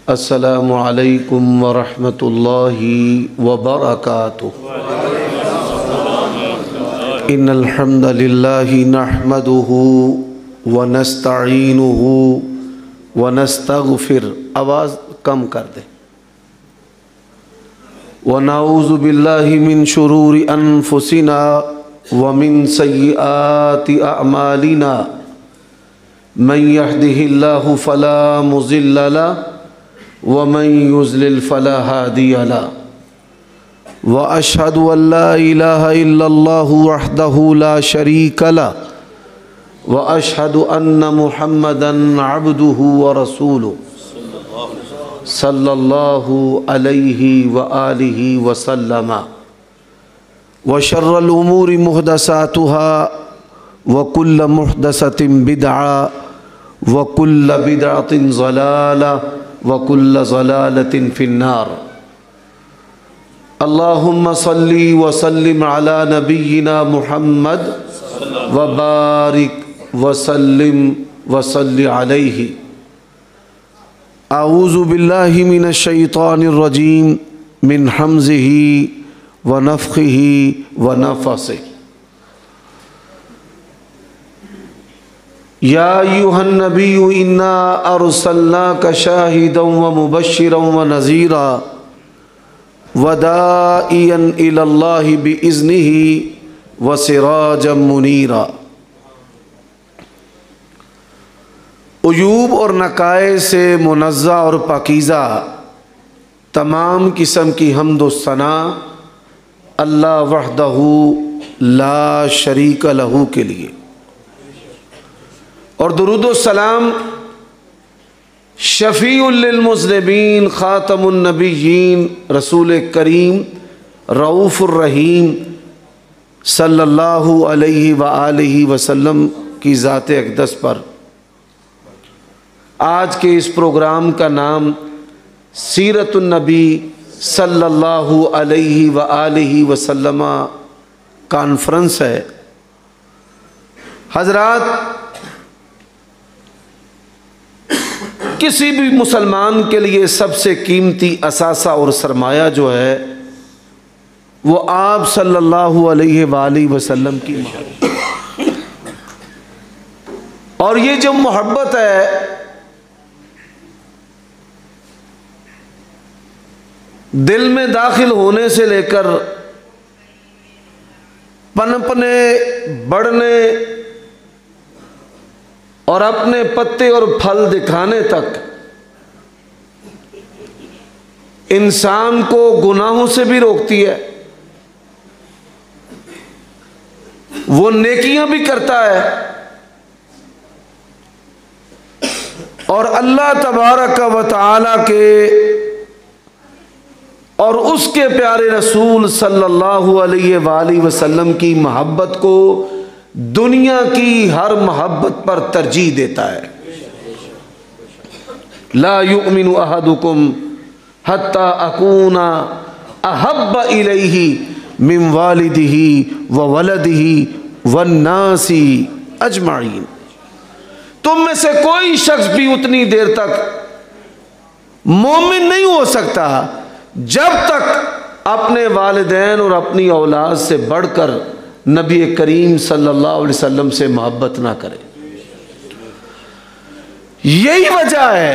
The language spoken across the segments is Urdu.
السلام علیکم ورحمۃ اللہ وبرکاتہ۔ ان الحمد للہ نحمدہ ونستعینہ ونستغفر، آواز کم کر دیں، ونعوذ باللہ من شرور انفسنا ومن سیئات اعمالنا، من يهده الله فلا مضل له ومن يضلل فلا هادي له، واشهد ان لا اله الا الله وحده لا شريك له، واشهد ان محمدا عبده ورسوله صلى الله عليه وآله وسلم، وشر الامور محدثاتها وكل محدثة بدعة وكل بدعة ضلالة وكل ضلالة في النار۔ اللهم صل وسلم على نبينا محمد وبارك وسلم وصل عليه۔ اعوذ باللہ من الشیطان الرجیم من حمزه ونفخه ونفثه۔ یا ایہا النبی انا ارسلناک شاہدا ومبشرا ونذیرا وداعیا الی اللہ باذنہ وسراجا منیرا۔ عیوب اور نقائص سے منزہ اور پاکیزہ تمام قسم کی حمد و ثنا اللہ وحدہ لا شریک لہ کے لیے، اور درود و سلام شفیع للمذنبین خاتم النبیین رسول کریم رؤوف الرحیم صلی اللہ علیہ وآلہ وسلم کی ذات اقدس پر۔ آج کے اس پروگرام کا نام سیرت النبی صلی اللہ علیہ وآلہ وسلم کانفرنس ہے۔ حضرات، کسی بھی مسلمان کے لیے سب سے قیمتی اثاثہ اور سرمایہ جو ہے وہ آپ صلی اللہ علیہ وآلہ وسلم کی محبت، اور یہ جو محبت ہے دل میں داخل ہونے سے لے کر پنپنے، بڑھنے اور اپنے پتے اور پھل دکھانے تک انسان کو گناہوں سے بھی روکتی ہے، وہ نیکیاں بھی کرتا ہے، اور اللہ تبارک و تعالی کے اور اس کے پیارے رسول صلی اللہ علیہ وآلہ وسلم کی محبت کو دنیا کی ہر محبت پر ترجیح دیتا ہے۔ لا یؤمن احدکم حتی اکون احب الیہ من والدہ وولدہ والناس اجمعین۔ تم میں سے کوئی شخص بھی اتنی دیر تک مومن نہیں ہو سکتا جب تک اپنے والدین اور اپنی اولاد سے بڑھ کر نبی کریم صلی اللہ علیہ وسلم سے محبت نہ کرے۔ یہی وجہ ہے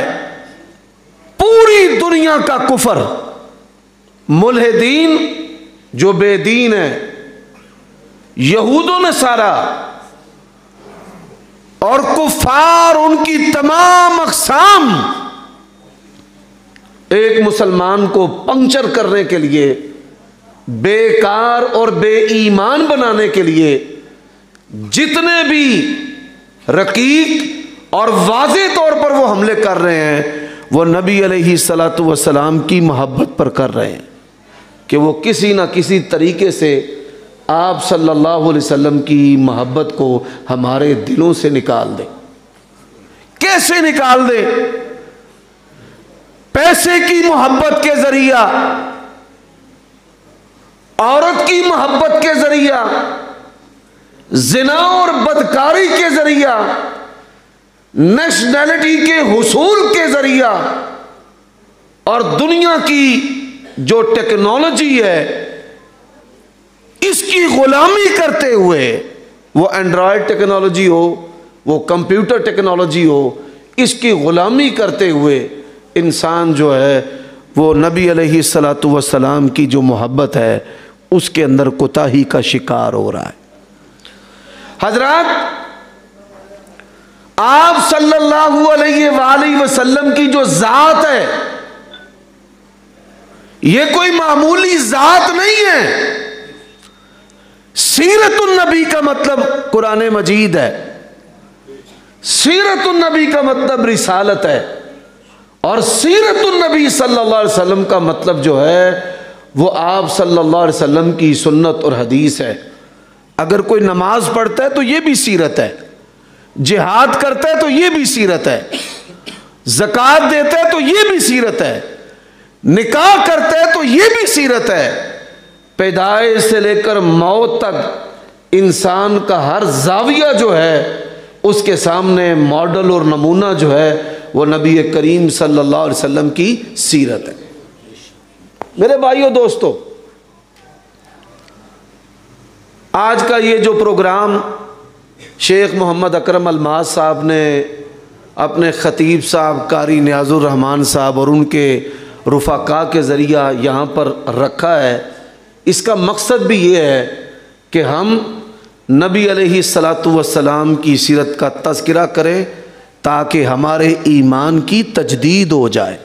پوری دنیا کا کفر، ملحدین جو بے دین ہیں، یہود و نصارہ اور کفار، ان کی تمام اقسام ایک مسلمان کو پنکچر کرنے کے لیے، بیکار اور بے ایمان بنانے کے لیے جتنے بھی رقیق اور واضح طور پر وہ حملے کر رہے ہیں، وہ نبی علیہ الصلاۃ والسلام کی محبت پر کر رہے ہیں کہ وہ کسی نہ کسی طریقے سے آپ صلی اللہ علیہ وسلم کی محبت کو ہمارے دلوں سے نکال دیں۔ کیسے نکال دیں؟ پیسے کی محبت کے ذریعہ، عورت کی محبت کے ذریعہ، زنا اور بدکاری کے ذریعہ، نیشنلٹی کے حصول کے ذریعہ، اور دنیا کی جو ٹیکنالوجی ہے اس کی غلامی کرتے ہوئے، وہ اینڈرائڈ ٹیکنالوجی ہو، وہ کمپیوٹر ٹیکنالوجی ہو، اس کی غلامی کرتے ہوئے انسان جو ہے وہ نبی علیہ الصلاۃ والسلام کی جو محبت ہے اس کے اندر کوتاہی کا شکار ہو رہا ہے۔ حضرات، آپ صلی اللہ علیہ وآلہ وسلم کی جو ذات ہے یہ کوئی معمولی ذات نہیں ہے۔ سیرت النبی کا مطلب قرآن مجید ہے، سیرت النبی کا مطلب رسالت ہے، اور سیرت النبی صلی اللہ علیہ وسلم کا مطلب جو ہے وہ آپ صلی اللہ علیہ وسلم کی سنت اور حدیث ہے۔ اگر کوئی نماز پڑھتا ہے تو یہ بھی سیرت ہے، جہاد کرتا ہے تو یہ بھی سیرت ہے، زکوٰۃ دیتا ہے تو یہ بھی سیرت ہے، نکاح کرتا ہے تو یہ بھی سیرت ہے۔ پیدائش سے لے کر موت تک انسان کا ہر زاویہ جو ہے اس کے سامنے ماڈل اور نمونہ جو ہے وہ نبی کریم صلی اللہ علیہ وسلم کی سیرت ہے۔ میرے بھائیو دوستو، آج کا یہ جو پروگرام شیخ محمد اکرم الماس صاحب نے اپنے خطیب صاحب قاری نیاز الرحمان صاحب اور ان کے رفقاء کے ذریعہ یہاں پر رکھا ہے، اس کا مقصد بھی یہ ہے کہ ہم نبی علیہ الصلاۃ والسلام کی سیرت کا تذکرہ کریں تاکہ ہمارے ایمان کی تجدید ہو جائے،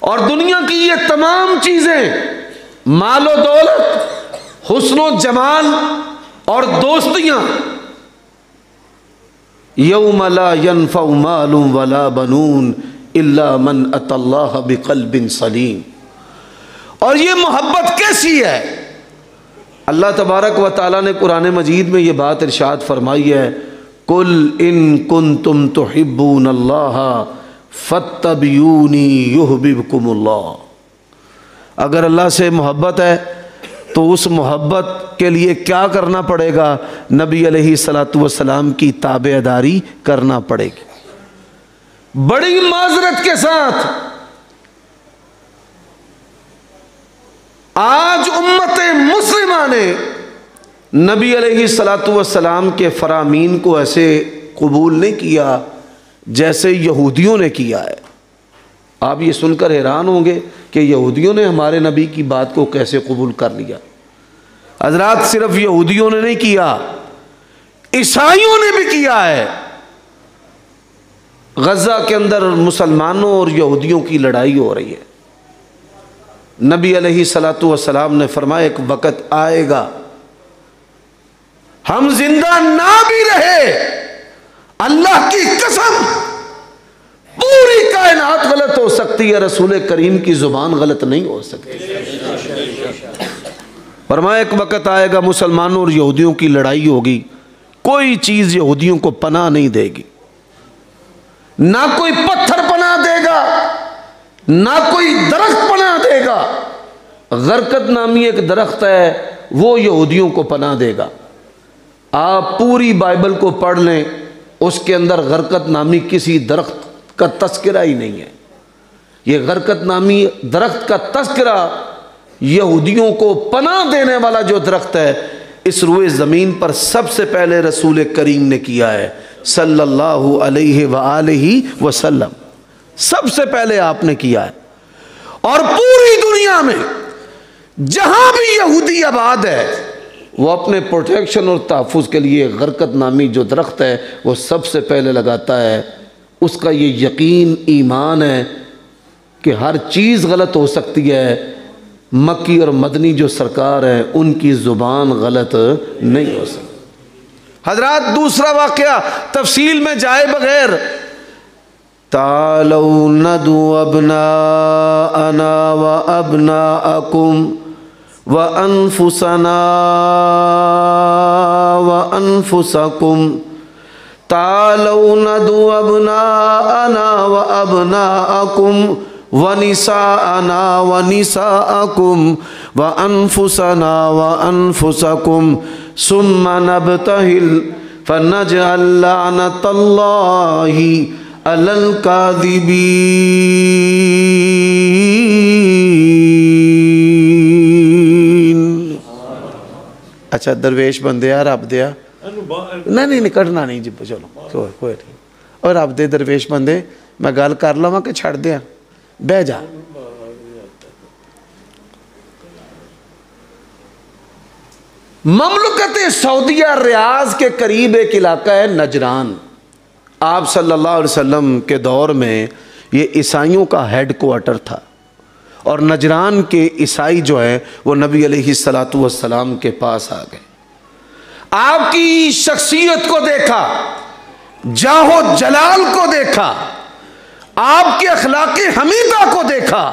اور دنیا کی یہ تمام چیزیں، مال و دولت، حسن و جمال اور دوستیاں، یوم لا ينفع مال ولا بنون الا من اتى اللہ بقلب سلیم، اور یہ محبت کیسی ہے؟ اللہ تبارک و تعالیٰ نے قرآن مجید میں یہ بات ارشاد فرمائی ہے، قل ان کنتم تحبون اللہ فاتبعونی یحببکم اللہ۔ اگر اللہ سے محبت ہے تو اس محبت کے لیے کیا کرنا پڑے گا؟ نبی علیہ الصلاۃ والسلام کی تابع داری کرنا پڑے گی۔ بڑی معذرت کے ساتھ آج امت مسلمہ نے نبی علیہ الصلاۃ والسلام کے فرامین کو ایسے قبول نہیں کیا جیسے یہودیوں نے کیا ہے۔ آپ یہ سن کر حیران ہوں گے کہ یہودیوں نے ہمارے نبی کی بات کو کیسے قبول کر لیا۔ حضرات، صرف یہودیوں نے نہیں کیا، عیسائیوں نے بھی کیا ہے۔ غزہ کے اندر مسلمانوں اور یہودیوں کی لڑائی ہو رہی ہے۔ نبی علیہ الصلاۃ والسلام نے فرمایا ایک وقت آئے گا ہم زندہ نہ بھی رہے، اللہ کی قسم پوری کائنات غلط ہو سکتی ہے، رسول کریم کی زبان غلط نہیں ہو سکتی۔ فرمایا ایک وقت آئے گا مسلمانوں اور یہودیوں کی لڑائی ہوگی، کوئی چیز یہودیوں کو پناہ نہیں دے گی، نہ کوئی پتھر پناہ دے گا، نہ کوئی درخت پناہ دے گا۔ غرقد نامی ایک درخت ہے وہ یہودیوں کو پناہ دے گا۔ آپ پوری بائبل کو پڑھ لیں، اس کے اندر غرقد نامی کسی درخت کا تذکرہ ہی نہیں ہے۔ یہ غرقد نامی درخت کا تذکرہ یہودیوں کو پناہ دینے والا جو درخت ہے اس روئے زمین پر سب سے پہلے رسول کریم نے کیا ہے صلی اللہ علیہ وآلہ وسلم، سب سے پہلے آپ نے کیا ہے۔ اور پوری دنیا میں جہاں بھی یہودی آباد ہے وہ اپنے پروٹیکشن اور تحفظ کے لیے غرقد نامی جو درخت ہے وہ سب سے پہلے لگاتا ہے۔ اس کا یہ یقین ایمان ہے کہ ہر چیز غلط ہو سکتی ہے، مکی اور مدنی جو سرکار ہیں ان کی زبان غلط نہیں ہو سکتی۔ حضرات، دوسرا واقعہ تفصیل میں جائے بغیر، تعالوا ندعو ابناءنا وابناءکم وانفسنا وانفسکم، تعالوا ندعو ابناءنا وابناءکم ونساءنا ونساءکم وانفسنا وانفسکم ثم نبتہل فنجعل لعنت اللہ علی الکاذبین۔ اچھا درویش بندے رب دیا نہیں کٹنا نہیں جی چلو کوئی نہیں اور رب دے درویش بندے میں گل کر لواں کہ چھڑ دیا بہ جا مملکت سعودیہ ریاض کے قریب ایک علاقہ ہے نجران. آپ صلی اللہ علیہ وسلم کے دور میں یہ عیسائیوں کا ہیڈ کوارٹر تھا اور نجران کے عیسائی جو ہے وہ نبی علیہ السلام کے پاس آ گئے. آپ کی شخصیت کو دیکھا, جاہ و جلال کو دیکھا, آپ کے اخلاق حمیدہ کو دیکھا,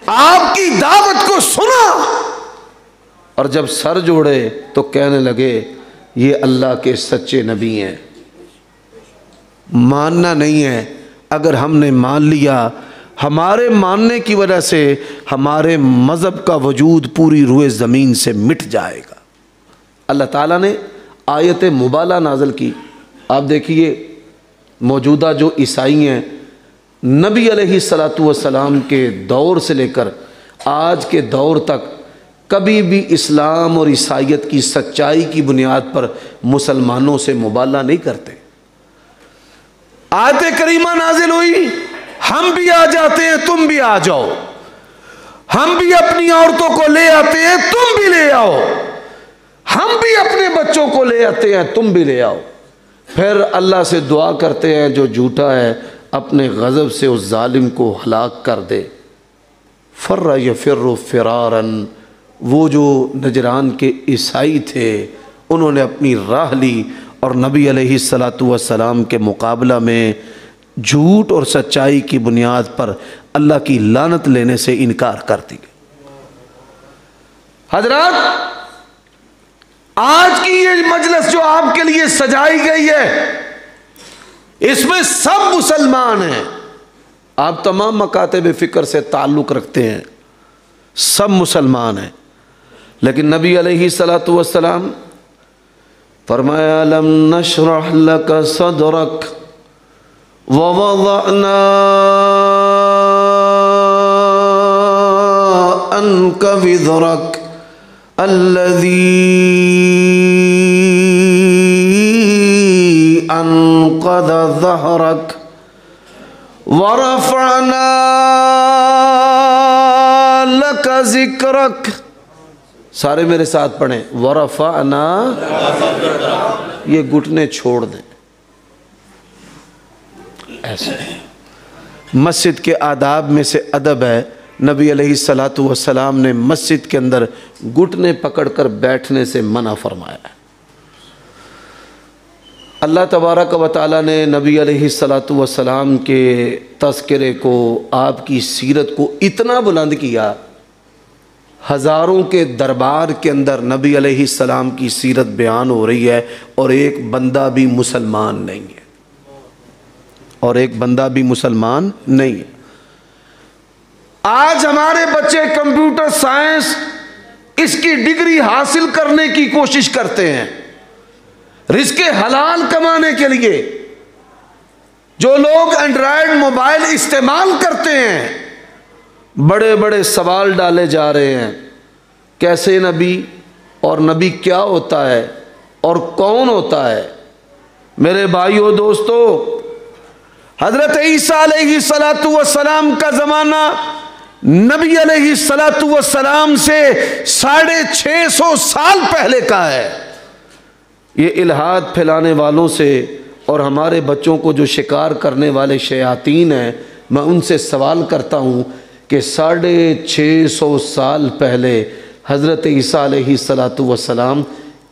آپ کی دعوت کو سنا اور جب سر جوڑے تو کہنے لگے یہ اللہ کے سچے نبی ہیں. ماننا نہیں ہے, اگر ہم نے مان لیا ہمارے ماننے کی وجہ سے ہمارے مذہب کا وجود پوری روئے زمین سے مٹ جائے گا. اللہ تعالیٰ نے آیت مبالہ نازل کی. آپ دیکھیے موجودہ جو عیسائی ہیں نبی علیہ السلام کے دور سے لے کر آج کے دور تک کبھی بھی اسلام اور عیسائیت کی سچائی کی بنیاد پر مسلمانوں سے مبالہ نہیں کرتے. آیت کریمہ نازل ہوئی, ہم بھی آ جاتے ہیں تم بھی آ جاؤ, ہم بھی اپنی عورتوں کو لے آتے ہیں تم بھی لے آؤ, ہم بھی اپنے بچوں کو لے آتے ہیں تم بھی لے آؤ. پھر اللہ سے دعا کرتے ہیں جو جھوٹا ہے اپنے غضب سے اس ظالم کو ہلاک کر دے. فر یفر فرارا, وہ جو نجران کے عیسائی تھے انہوں نے اپنی راہ لی اور نبی علیہ السلام کے مقابلہ میں جھوٹ اور سچائی کی بنیاد پر اللہ کی لعنت لینے سے انکار کر دی. حضرات آج کی یہ مجلس جو آپ کے لیے سجائی گئی ہے اس میں سب مسلمان ہیں. آپ تمام مکاتب فکر سے تعلق رکھتے ہیں, سب مسلمان ہیں, لیکن نبی علیہ السلام فرمایا لم نشرح لك صدرك ووضعنا عنك وزرك الذي انقض ظهرك ورفعنا لك ذکرک. سارے میرے ساتھ پڑھیں, ورفعنا, یہ گھٹنے چھوڑ دیں. ایسے مسجد کے آداب میں سے ادب ہے, نبی علیہ السلام نے مسجد کے اندر گھٹنے پکڑ کر بیٹھنے سے منع فرمایا ہے. اللہ تبارک و تعالیٰ نے نبی علیہ السلام کے تذکرے کو, آپ کی سیرت کو اتنا بلند کیا, ہزاروں کے دربار کے اندر نبی علیہ السلام کی سیرت بیان ہو رہی ہے اور ایک بندہ بھی مسلمان نہیں ہے, اور ایک بندہ بھی مسلمان نہیں ہے. آج ہمارے بچے کمپیوٹر سائنس اس کی ڈگری حاصل کرنے کی کوشش کرتے ہیں رزق حلال کمانے کے لیے. جو لوگ اینڈرائیڈ موبائل استعمال کرتے ہیں بڑے بڑے سوال ڈالے جا رہے ہیں, کیسے نبی اور نبی کیا ہوتا ہے اور کون ہوتا ہے. میرے بھائیو دوستو, حضرت عیسیٰ علیہ السلام کا زمانہ نبی علیہ السلام سے 650 سال پہلے کا ہے. یہ الہاد پھیلانے والوں سے اور ہمارے بچوں کو جو شکار کرنے والے شیاطین ہیں, میں ان سے سوال کرتا ہوں کہ 650 سال پہلے حضرت عیسیٰ علیہ السلام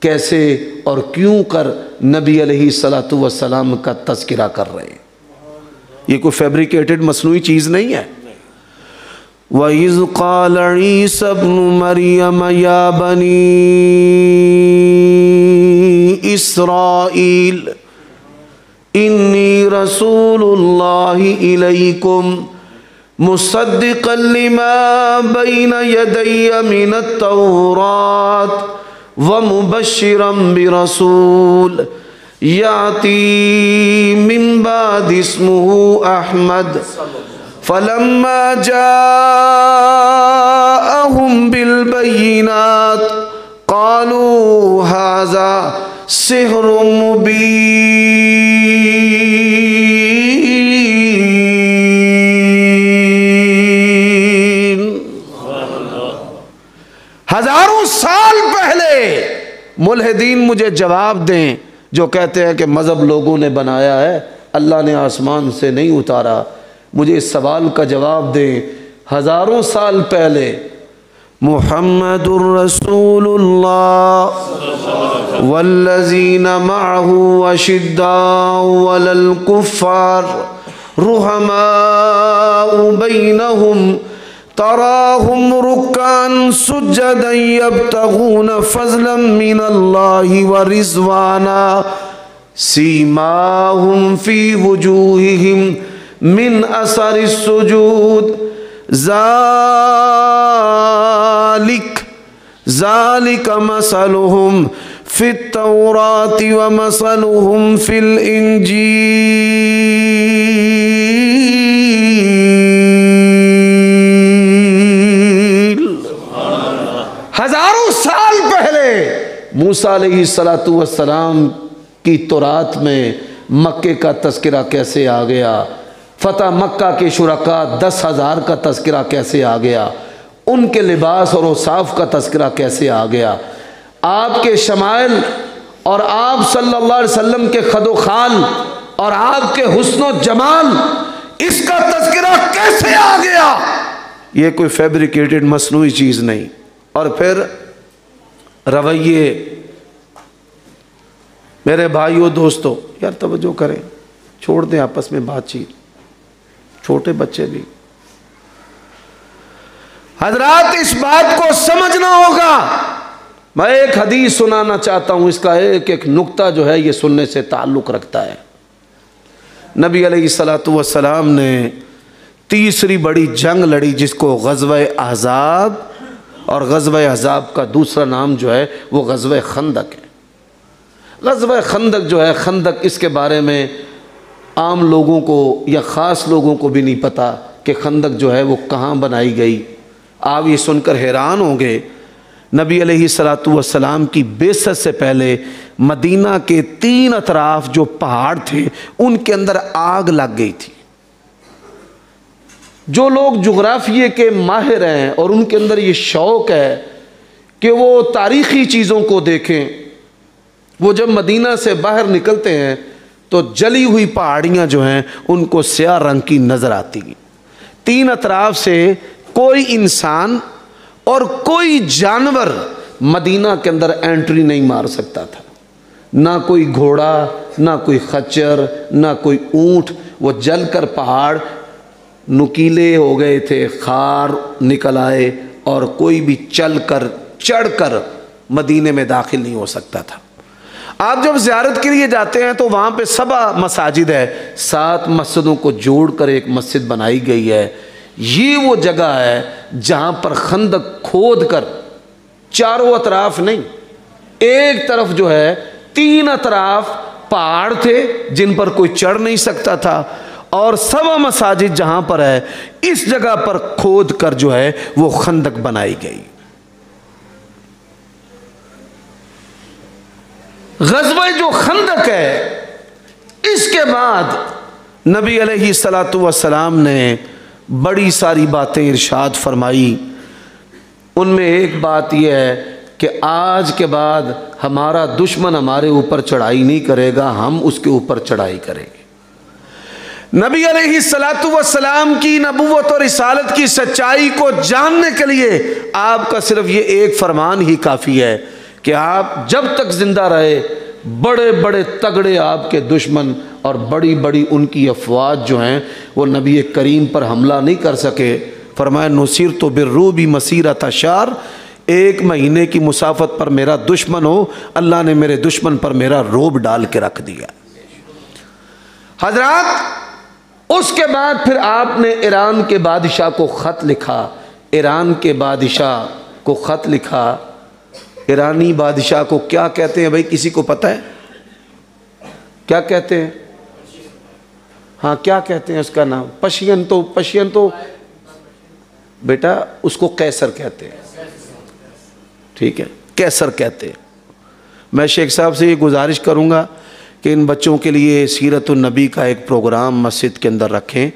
کیسے اور کیوں کر نبی علیہ السلام کا تذکرہ کر رہے ہیں. یہ کوئی فیبریکیٹڈ مصنوعی چیز نہیں ہے. وَإِذْ قَالَ عِيسَى ابْنُ مَرْيَمَ يَا بَنِي إِسْرَائِيلَ إِنِّي رَسُولُ اللَّهِ إِلَيْكُمْ مصدقا لما بين يدي من التوراة ومبشرا برسول يأتي من بعد اسمه أحمد فلما جاءهم بالبينات قالوا ھذا سحر مبین۔ ہزاروں سال پہلے ملحدین مجھے جواب دیں جو کہتے ہیں کہ مذہب لوگوں نے بنایا ہے، اللہ نے آسمان سے نہیں اتارا، مجھے اس سوال کا جواب دیں، ہزاروں سال پہلے محمد الرسول اللہ والذین معہ اشداء علی الکفار رحماء بینہم تراہم رکعا سجدا یبتغون فضلا من اللہ ورضوانا سیماہم فی وجوہہم من اثر السجود ذالک مثلہم فی التوراۃ ومثلہم فی الانجیل۔ ہزاروں سال پہلے موسیٰ علیہ السلام کی تورات میں مکے کا تذکرہ کیسے آ گیا، فتح مکہ کے شرکاء 10,000 کا تذکرہ کیسے آ گیا، ان کے لباس اور اوصاف کا تذکرہ کیسے آ گیا، آپ کے شمائل اور آپ صلی اللہ علیہ وسلم کے خد و خال اور آپ کے حسن و جمال، اس کا تذکرہ کیسے آ گیا؟ یہ کوئی فیبریکیٹڈ مصنوعی چیز نہیں۔ اور پھر رویے، میرے بھائیوں دوستو، یار توجہ کریں، چھوڑ دیں آپس میں بات چیت، چھوٹے بچے بھی۔ حضرات اس بات کو سمجھنا ہوگا، میں ایک حدیث سنانا چاہتا ہوں، اس کا ایک ایک نقطہ جو ہے یہ سننے سے تعلق رکھتا ہے۔ نبی علیہ السلام نے تیسری بڑی جنگ لڑی جس کو غزوہ احزاب، اور غزوہ احزاب کا دوسرا نام جو ہے وہ غزوہ خندق ہے۔ غزوہ خندق جو ہے، خندق، اس کے بارے میں عام لوگوں کو یا خاص لوگوں کو بھی نہیں پتا کہ خندق جو ہے وہ کہاں بنائی گئی۔ آپ یہ سن کر حیران ہوں گے، نبی علیہ السلام کی بعثت سے پہلے مدینہ کے 3 اطراف جو پہاڑ تھے ان کے اندر آگ لگ گئی تھی۔ جو لوگ جغرافیے کے ماہر ہیں اور ان کے اندر یہ شوق ہے کہ وہ تاریخی چیزوں کو دیکھیں، وہ جب مدینہ سے باہر نکلتے ہیں تو جلی ہوئی پہاڑیاں جو ہیں ان کو سیاہ رنگ کی نظر آتی ہیں۔ 3 اطراف سے کوئی انسان اور کوئی جانور مدینہ کے اندر انٹری نہیں مار سکتا تھا، نہ کوئی گھوڑا، نہ کوئی خچر، نہ کوئی اونٹ۔ وہ جل کر پہاڑ نکیلے ہو گئے تھے، خار نکل آئے، اور کوئی بھی چڑھ کر مدینے میں داخل نہیں ہو سکتا تھا۔ آپ جب زیارت کے لیے جاتے ہیں تو وہاں پہ 7 مساجد ہے، 7 مسجدوں کو جوڑ کر ایک مسجد بنائی گئی ہے۔ یہ وہ جگہ ہے جہاں پر خندق کھود کر، چاروں اطراف نہیں، ایک طرف جو ہے 3 اطراف پہاڑ تھے جن پر کوئی چڑھ نہیں سکتا تھا، اور 7 مساجد جہاں پر ہے اس جگہ پر کھود کر جو ہے وہ خندق بنائی گئی۔ غزوہ جو خندق ہے، اس کے بعد نبی علیہ السلام نے بڑی ساری باتیں ارشاد فرمائی۔ ان میں ایک بات یہ ہے کہ آج کے بعد ہمارا دشمن ہمارے اوپر چڑھائی نہیں کرے گا، ہم اس کے اوپر چڑھائی کریں گے۔ نبی علیہ السلام کی نبوت اور رسالت کی سچائی کو جاننے کے لیے آپ کا صرف یہ ایک فرمان ہی کافی ہے کہ آپ جب تک زندہ رہے، بڑے بڑے تگڑے آپ کے دشمن اور بڑی بڑی ان کی افواج جو ہیں وہ نبی کریم پر حملہ نہیں کر سکے۔ فرمایا نصرت بالرعب مسیرۃ شہر، 1 مہینے کی مسافت پر میرا دشمن ہو، اللہ نے میرے دشمن پر میرا رعب ڈال کے رکھ دیا۔ حضرات، اس کے بعد پھر آپ نے ایران کے بادشاہ کو خط لکھا، ایران کے بادشاہ کو خط لکھا۔ ایرانی بادشاہ کو کیا کہتے ہیں بھائی، کسی کو پتہ ہے کیا کہتے ہیں؟ ہاں کیا کہتے ہیں اس کا نام؟ پشین تو بیٹا اس کو قیصر کہتے ہیں، ٹھیک ہے، قیصر کہتے ہیں۔ میں شیخ صاحب سے یہ گزارش کروں گا کہ ان بچوں کے لیے سیرت النبی کا ایک پروگرام مسجد کے اندر رکھیں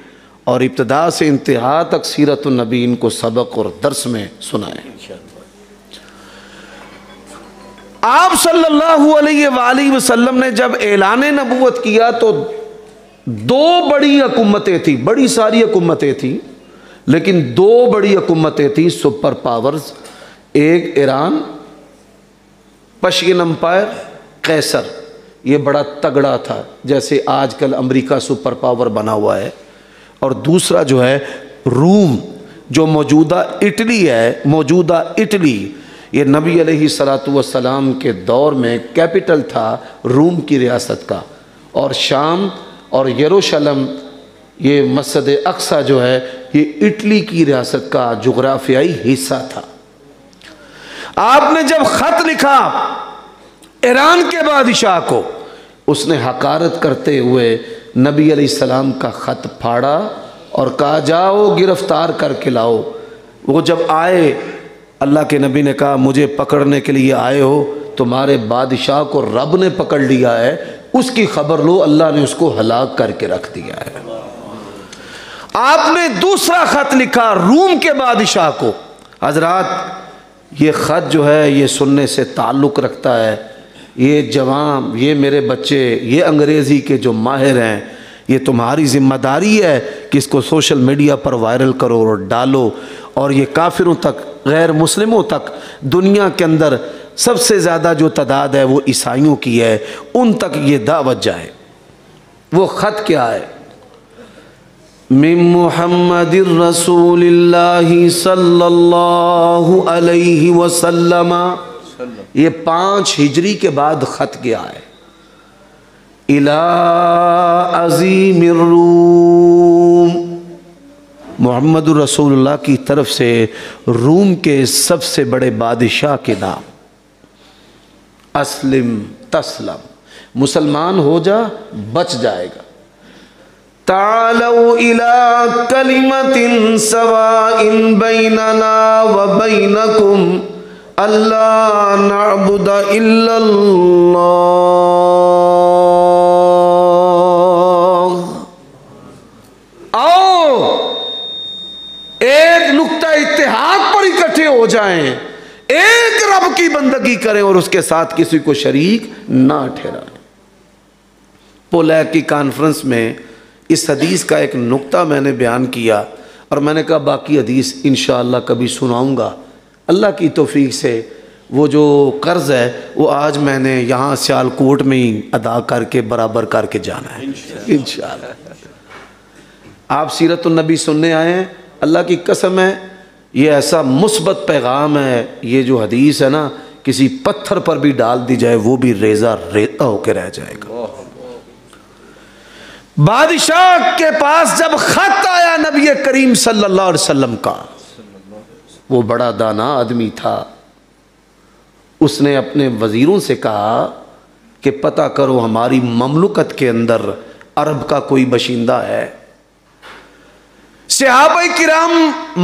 اور ابتدا سے انتہا تک سیرت النبی ان کو سبق اور درس میں سنائیں۔ آپ صلی اللہ علیہ وآلہ وسلم نے جب اعلان نبوت کیا تو دو بڑی حکومتیں تھیں، بڑی ساری حکومتیں تھیں لیکن دو بڑی حکومتیں تھیں سپر پاورز، ایک ایران، پرشین امپائر، قیصر، یہ بڑا تگڑا تھا جیسے آج کل امریکہ سپر پاور بنا ہوا ہے، اور دوسرا جو ہے روم، جو موجودہ اٹلی ہے، موجودہ اٹلی، یہ نبی علیہ الصلوۃ والسلام کے دور میں کیپٹل تھا روم کی ریاست کا، اور شام اور یروشلم، یہ مسجد اقصی جو ہے یہ اٹلی کی ریاست کا جغرافیائی حصہ تھا۔ آپ نے جب خط لکھا ایران کے بادشاہ کو، اس نے حقارت کرتے ہوئے نبی علیہ السلام کا خط پھاڑا اور کہا جاؤ گرفتار کر کے لاؤ۔ وہ جب آئے، اللہ کے نبی نے کہا مجھے پکڑنے کے لیے آئے ہو، تمہارے بادشاہ کو رب نے پکڑ لیا ہے، اس کی خبر لو، اللہ نے اس کو ہلاک کر کے رکھ دیا ہے۔ آپ نے دوسرا خط لکھا روم کے بادشاہ کو۔ حضرات یہ خط جو ہے یہ سننے سے تعلق رکھتا ہے، یہ جوان، یہ میرے بچے، یہ انگریزی کے جو ماہر ہیں، یہ تمہاری ذمہ داری ہے کہ اس کو سوشل میڈیا پر وائرل کرو اور ڈالو، اور یہ کافروں تک، غیر مسلموں تک، دنیا کے اندر سب سے زیادہ جو تعداد ہے وہ عیسائیوں کی ہے، ان تک یہ دعوت جائے۔ وہ خط کیا ہے؟ من محمد الرسول اللہ صلی اللہ علیہ وسلم، یہ 5 ہجری کے بعد خط گیا ہے، الی عظیم الروم، محمد الرسول اللہ کی طرف سے روم کے سب سے بڑے بادشاہ کے نام، اسلم تسلم، مسلمان ہو جا بچ جائے گا۔ تعالوا الى کلمۃ سواء بیننا وبینکم اللہ نعبد الا اللہ، آؤ ایک نقطہ اتحاد پر اکٹھے ہو جائیں، ایک رب کی بندگی کریں اور اس کے ساتھ کسی کو شریک نہ ٹھہرائیں۔ پولیک کی کانفرنس میں اس حدیث کا ایک نقطہ میں نے بیان کیا اور میں نے کہا باقی حدیث انشاءاللہ کبھی سناؤں گا۔ اللہ کی توفیق سے وہ جو قرض ہے وہ آج میں نے یہاں سیالکوٹ میں ہی ادا کر کے برابر کر کے جانا ہے انشاءاللہ۔ آپ سیرت النبی سننے آئے ہیں، اللہ کی قسم ہے یہ ایسا مثبت پیغام ہے، یہ جو حدیث ہے نا کسی پتھر پر بھی ڈال دی جائے وہ بھی ریزہ ریتا ہو کے رہ جائے گا۔ بادشاہ کے پاس جب خط آیا نبی کریم صلی اللہ علیہ وسلم کا، وہ بڑا دانا آدمی تھا، اس نے اپنے وزیروں سے کہا کہ پتہ کرو ہماری مملکت کے اندر عرب کا کوئی باشندہ ہے۔ صحابہ کرام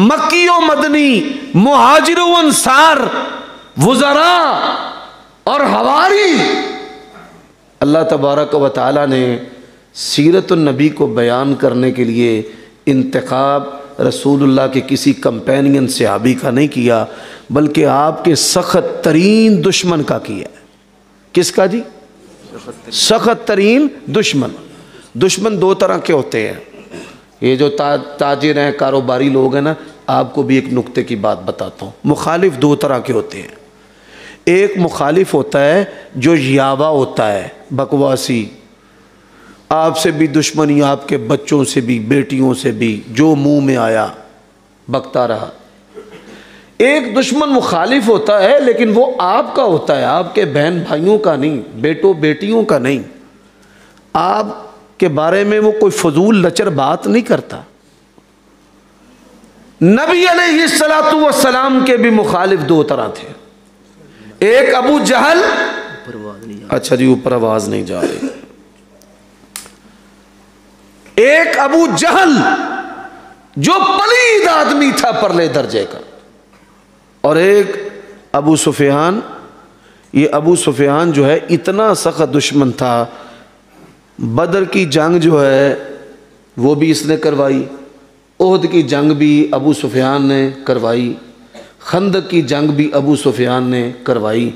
مکی و مدنی، مہاجر و انصار، وزراء اور حواری، اللہ تبارک و تعالی نے سیرت النبی کو بیان کرنے کے لیے انتخاب رسول اللہ کے کسی کمپینین صحابی کا نہیں کیا بلکہ آپ کے سخت ترین دشمن کا کیا ہے۔ کس کا جی؟ سخت ترین دشمن۔ دشمن 2 طرح کے ہوتے ہیں، یہ جو تاجر ہیں، کاروباری لوگ ہیں نا، آپ کو بھی ایک نقطے کی بات بتاتا ہوں، مخالف 2 طرح کے ہوتے ہیں۔ ایک مخالف ہوتا ہے جو یاوا ہوتا ہے، بکواسی، آپ سے بھی دشمنی، آپ کے بچوں سے بھی، بیٹیوں سے بھی، جو منہ میں آیا بکتا رہا۔ ایک دشمن مخالف ہوتا ہے لیکن وہ آپ کا ہوتا ہے، آپ کے بہن بھائیوں کا نہیں، بیٹوں بیٹیوں کا نہیں، آپ کے بارے میں وہ کوئی فضول لچر بات نہیں کرتا۔ نبی علیہ الصلوۃ والسلام کے بھی مخالف 2 طرح تھے، ایک ابو جہل، اچھا جی اوپر آواز نہیں جا رہی، ایک ابو جہل جو پلید آدمی تھا پرلے درجے کا، اور ایک ابو سفیان یہ ابو سفیان جو ہے اتنا سخت دشمن تھا، بدر کی جنگ جو ہے وہ بھی اس نے کروائی، احد کی جنگ بھی ابو سفیان نے کروائی، خندق کی جنگ بھی ابو سفیان نے کروائی،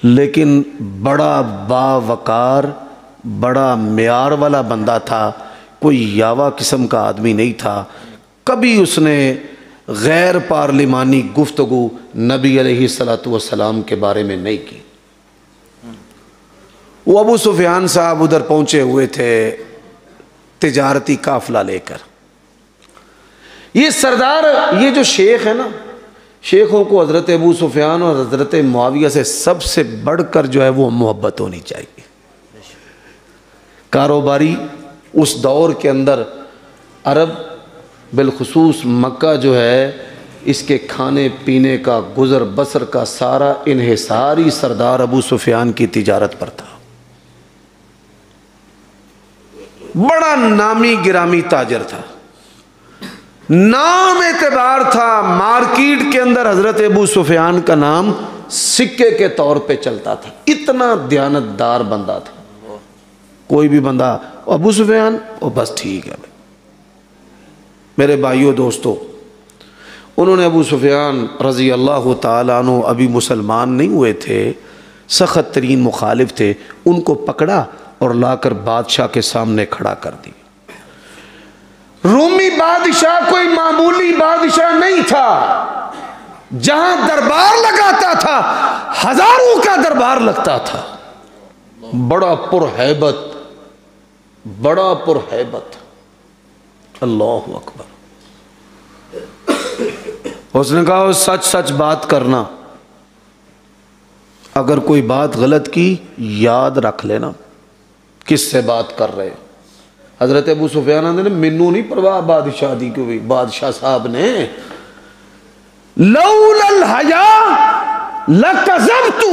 لیکن بڑا باوقار، بڑا معیار والا بندہ تھا، کوئی یاوا قسم کا آدمی نہیں تھا۔ کبھی اس نے غیر پارلیمانی گفتگو نبی علیہ السلام کے بارے میں نہیں کی۔ وہ ابو سفیان صاحب ادھر پہنچے ہوئے تھے تجارتی قافلہ لے کر۔ یہ سردار، یہ جو شیخ ہے نا، شیخوں کو حضرت ابو سفیان اور حضرت معاویہ سے سب سے بڑھ کر جو ہے وہ محبت ہونی چاہیے۔ کاروباری اس دور کے اندر عرب بالخصوص مکہ جو ہے، اس کے کھانے پینے کا، گزر بسر کا سارا انحصار ہی سردار ابو سفیان کی تجارت پر تھا۔ بڑا نامی گرامی تاجر تھا، نام اعتبار تھا، مارکیٹ کے اندر حضرت ابو سفیان کا نام سکے کے طور پہ چلتا تھا، اتنا دیانتدار بندہ تھا۔ کوئی بھی بندہ ابو سفیان، وہ بس ٹھیک ہے۔ میرے بھائیوں دوستو، انہوں نے ابو سفیان رضی اللہ تعالیٰ عنہ ابھی مسلمان نہیں ہوئے تھے، سخت ترین مخالف تھے، ان کو پکڑا اور لا کر بادشاہ کے سامنے کھڑا کر دی۔ رومی بادشاہ کوئی معمولی بادشاہ نہیں تھا، جہاں دربار لگاتا تھا ہزاروں کا دربار لگتا تھا، بڑا پرہیبت، بڑا پرہیبت۔ اللہ اکبر۔ اس نے کہا سچ سچ بات کرنا، اگر کوئی بات غلط کی یاد رکھ لینا کس سے بات کر رہے۔ حضرت ابو سفیان نے منو نہیں پرواہ بادشاہ دی، کوئی بادشاہ صاحب نے لولا الحیا لکذبت،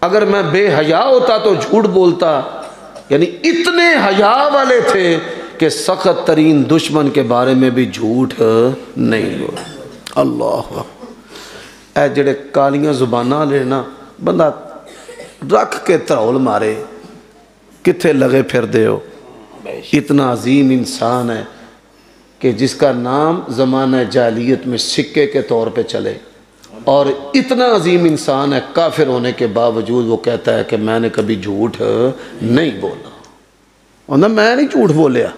اگر میں بے حیا ہوتا تو جھوٹ بولتا۔ یعنی اتنے حیا والے تھے کہ سخت ترین دشمن کے بارے میں بھی جھوٹ نہیں ہو۔ اللہ اے جڑے کالیاں زباناں لینا بندہ رکھ کے ترول مارے، کتھے لگے پھر دے ہو۔ اتنا عظیم انسان ہے کہ جس کا نام زمانہ جاہلیت میں سکے کے طور پہ چلے، اور اتنا عظیم انسان ہے کافر ہونے کے باوجود وہ کہتا ہے کہ میں نے کبھی جھوٹ نہیں بولا، اور نہ میں نہیں جھوٹ بولیا۔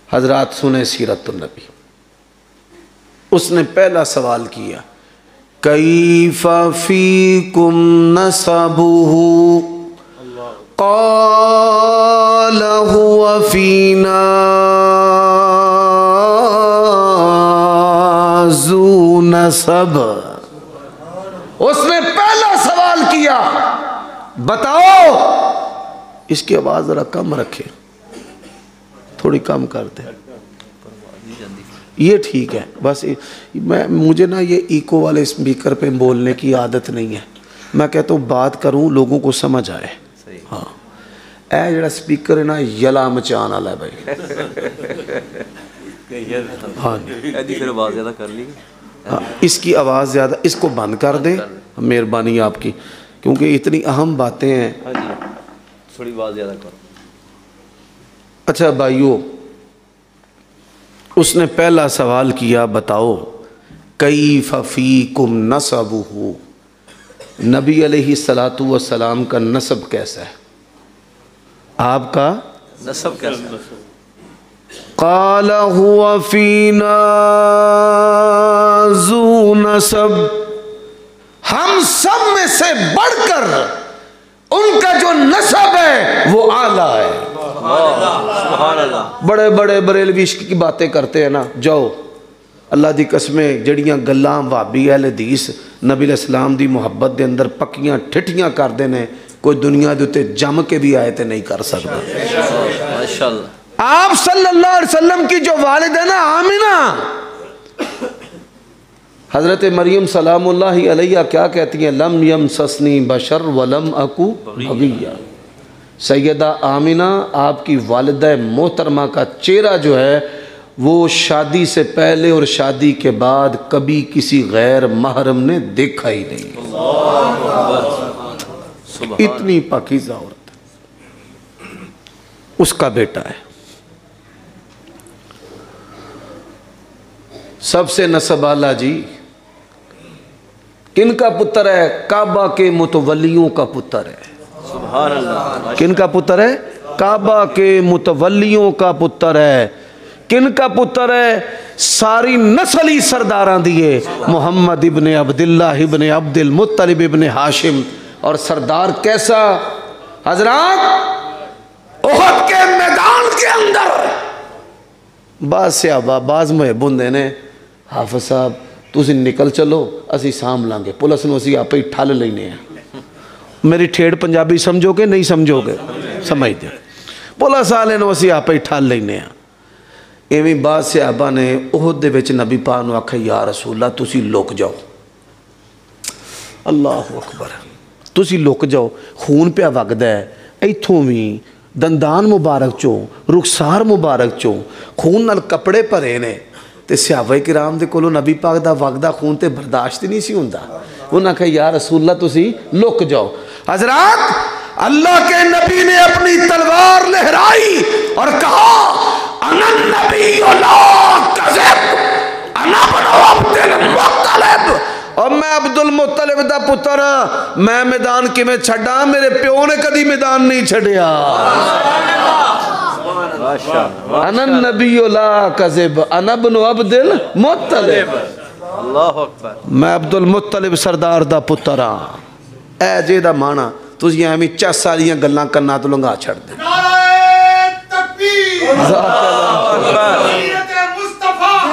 حضرات سنیں سیرت النبی۔ اس نے پہلا سوال کیا کیف فیکم نسبہ، قال هو فینا ذو نسب۔ اس نے پہلا سوال کیا، بتاؤ، اس کی آواز ذرا کم رکھے، تھوڑی کم کر دے، یہ ٹھیک ہے۔ بس مجھے نا یہ ایکو والے اسپیکر پہ بولنے کی عادت نہیں ہے، میں کہتا ہوں بات کروں لوگوں کو سمجھ آئے۔ ہاں اے جڑا سپیکر ہے نا یلا مچان والا ہے بھائی۔ ہاں پھر آواز زیادہ کر لی، اس کی آواز زیادہ، اس کو بند کر دیں، مہربانی آپ کی، کیونکہ اتنی اہم باتیں ہیں۔ تھوڑی آواز زیادہ کرو۔ اچھا بھائیو، اس نے پہلا سوال کیا، بتاؤ کیف فیکم نسبہ، نبی علیہ السلام کا نسب کیسا ہے، آپ کا نسب کیسا ہے؟ قال هو فینا ذو نسب، ہم سب میں سے بڑھ کر ان کا جو نسب ہے وہ اعلیٰ ہے۔ سبحان اللہ۔ بڑے بڑے بریلوی عشق کی باتیں کرتے ہیں نا، جاؤ اللہ دی قسمیں جڑیاں گلاں وہابی اہل حدیث نبی علیہ السلام دی محبت دے اندر پکیاں ٹھٹیاں کر دینے، کوئی دنیا دے تے جم کے بھی آئے تے نہیں کر سکتا۔ ماشاءاللہ۔ آپ صلی اللہ علیہ وسلم کی جو والد ہے نا آمینہ، حضرت مریم سلام اللہ علیہ کیا کہتی ہیں؟ لم یمسسنی بشر ولم اکو بغیہ۔ سیدہ آمینہ آپ کی والدہ محترمہ کا چہرہ جو ہے وہ شادی سے پہلے اور شادی کے بعد کبھی کسی غیر محرم نے دیکھا ہی نہیں. اتنی پاکیزہ عورت اس کا بیٹا ہے. سب سے نسب اعلیٰ جی کن کا پتر ہے؟ کعبہ کے متولیوں کا پتر ہے. سبحان اللہ. کن کا پتر ہے؟ کعبہ کے متولیوں کا پتر ہے. کن کا پتر ہے؟ ساری نسل ہی سرداراں دیے. محمد ابن عبداللہ ابن عبد المطلب ابن ہاشم. اور سردار کیسا حضرات؟ احد کے میدان کے اندر بعض صحابہ بعض محب ہوندے نے حافظ صاحب تسی نکل چلو اسی سام لانگے پولیس نو اسی آپ ہی ٹھل لینے ہیں. میری ٹھیڑ پنجابی سمجھو گے نہیں سمجھو گے؟ سمجھ دے. پولیس والے نو اسی آپ ہی ٹھل لینے ہیں. ایویں بعض صحابہ نے احد دے وچ نبی پاک نو آکھیا یا رسول اللہ تسی لک جاؤ. اللہ اکبر. تسی لک جاؤ خون پیا وگدا ہے ایتھوں وی دندان مبارک چوں رخسار مبارک چوں خون نال کپڑے بھرے نے تے صحابہ کرام دے کولوں نبی پاک دا وگدا خون تے برداشت نہیں سی ہوندا. انہاں کہا یا رسول اللہ تسی لک جاؤ. حضرات اللہ کے نبی نے اپنی تلوار لہرائی اور کہا انا النبی لا کذب انا بن عبد المطلب. اور میں عبد المطلب دا پتر ہاں. میں میدان کی میں چھڑا میرے پیو نے کدی میدان نہیں چھڑیا. انا النبی لا کذب انا بن عبد المطلب. اللہ اکبر. میں عبد المطلب سردار دا پتر ہاں. اے جے دا مانا تجھے ہمیں 40 سالیاں گلاں کرنا تو لنگا چھڑ دے.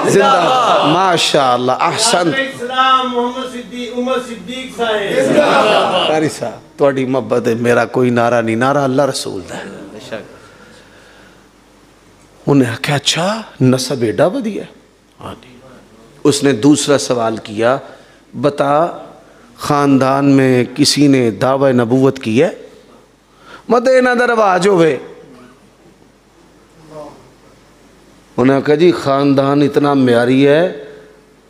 زندہ ماشاءاللہ احسن. قاری صاحب توڑی محبت ہے میرا کوئی نعرہ نہیں نعرہ اللہ رسول ہے. انہیں کہا اچھا نسب ایڈا بدی ہے. اس نے دوسرا سوال کیا بتا خاندان میں کسی نے دعوی نبوت کی ہے؟ مدد انہاں دا رواج ہوئے. انہوں نے کہا جی خاندان اتنا معیاری ہے.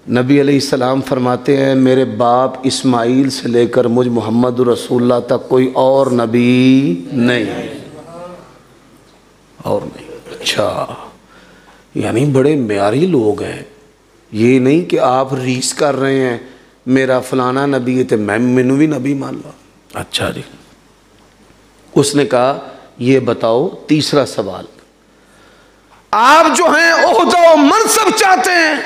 نبی علیہ السلام فرماتے ہیں میرے باپ اسماعیل سے لے کر مجھ محمد رسول اللہ تک کوئی اور نبی نہیں اور نہیں. اچھا یعنی بڑے معیاری لوگ ہیں. یہ نہیں کہ آپ ریس کر رہے ہیں میرا فلانا نبی ہے تو میں بھی نبی مان لو. اچھا جی. اس نے کہا یہ بتاؤ تیسرا سوال آپ جو ہیں عہدہ و منصب چاہتے ہیں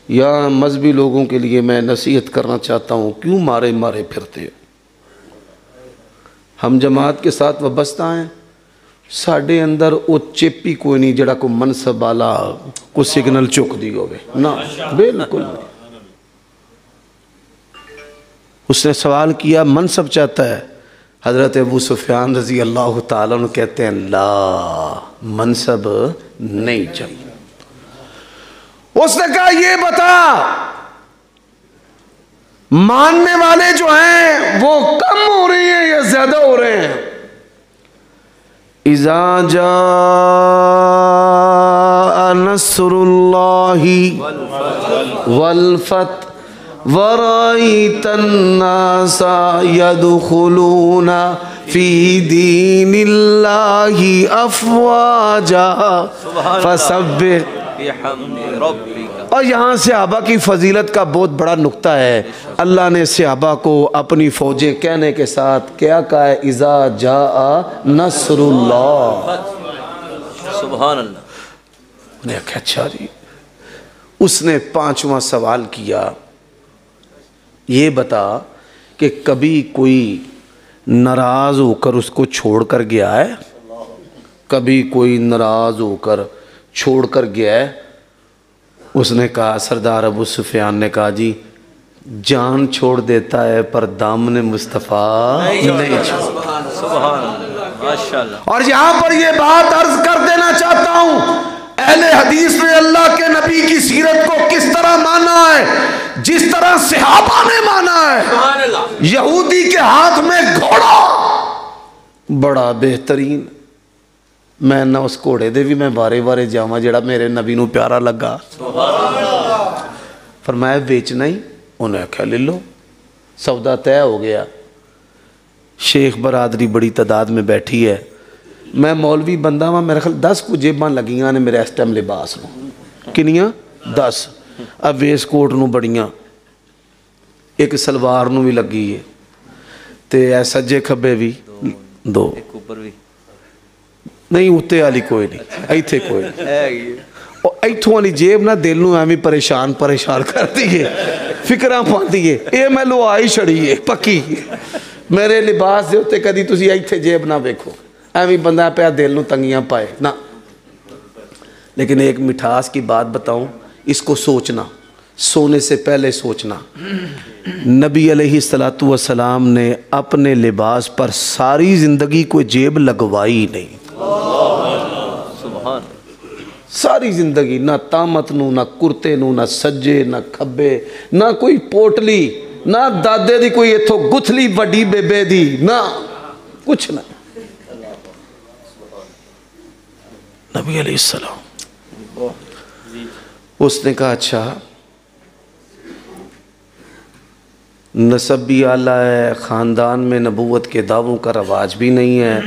یا مذہبی لوگوں کے لیے میں نصیحت کرنا چاہتا ہوں کیوں مارے مارے پھرتے ہو؟ ہم جماعت کے ساتھ وابستہ ہیں. ساڑھے اندر وہ چپی کوئی نہیں جڑا کو منصب والا کو سگنل چک دی ہوئے نا بالکل نہیں. اس نے سوال کیا منصب چاہتا ہے. حضرت ابو سفیان رضی اللہ تعالیٰ عنہ کہتے ہیں لا منصب نہیں چاہیے. اس نے کہا یہ بتا ماننے والے جو ہیں وہ کم ہو رہے ہیں یا زیادہ ہو رہے ہیں؟ اذا جاء نصر اللہ والفتح ورأيت الناس يدخلون في دين الله أفواجا فسبح بحمد ربك. اور یہاں صحابہ کی فضیلت کا بہت بڑا نقطہ ہے. اللہ نے صحابہ کو اپنی فوجیں کہنے کے ساتھ کیا کہا ہے اذا جاء نصر اللہ. سبحان اللہ. انہیں کہا اچھا جی. اس نے 5واں سوال کیا یہ بتا کہ کبھی کوئی ناراض ہو کر اس کو چھوڑ کر گیا ہے؟ کبھی کوئی ناراض ہو کر چھوڑ کر گیا ہے؟ اس نے کہا سردار ابو سفیان نے کہا جی جان چھوڑ دیتا ہے پر دامن مصطفیٰ نہیں چھوڑتا. سبحان اللہ ماشاءاللہ. اور یہاں پر یہ بات عرض کر دینا چاہتا ہوں اہل حدیث نے اللہ کے نبی کی سیرت کو کس طرح مانا ہے جس طرح صحابہ نے مانا ہے. یہودی کے ہاتھ میں گھوڑا بڑا بہترین میں نہ اس گھوڑے دے بھی میں بارے بارے جاواں جڑا میرے نبی نو پیارا لگا. فرمایا بیچنا ہی؟ انہیں آکھا لے لو. سودا طے ہو گیا. شیخ برادری بڑی تعداد میں بیٹھی ہے. میں مولوی بندہ ہاں, میرے خیال 10 کو جیباں لگیاں نے میرے اس ٹائم لباس نو. کنیاں؟ 10. اب ویس کوٹ نو بڑیاں, ایک سلوار نو بھی لگی ہے, تے اے سجے کھبے بھی 2. نہیں اتے والی کوئی نہیں, ایتھے کوئی نہیں. ایتھوں والی جیب نہ دل نو ایویں پریشان کر دیئے, فکراں پاندیے. اے میں لو آئی چھڑیے پکی. میرے لباس دے ہوتے کدی تسی ایتھے جیب نہ بیکھو, ایویں بندہ پہ دل نو تنگیاں پائے نہ. لیکن ایک مٹھاس کی بات بتاؤں, اس کو سوچنا, سونے سے پہلے سوچنا. نبی علیہ السلام نے اپنے لباس پر ساری زندگی کوئی جیب لگوائی نہیں. ساری زندگی نہ تامت نو, نہ کرتے نو, نہ سجے, نہ کھبے, نہ کوئی پوٹلی, نہ دادے دی کوئی اتھو گتھلی بڑی بے دی, نہ کچھ نہ. نبی علیہ السلام اس نے کہا اچھا نسب بھی اعلیٰ ہے, خاندان میں نبوت کے دعووں کا رواج بھی نہیں ہے,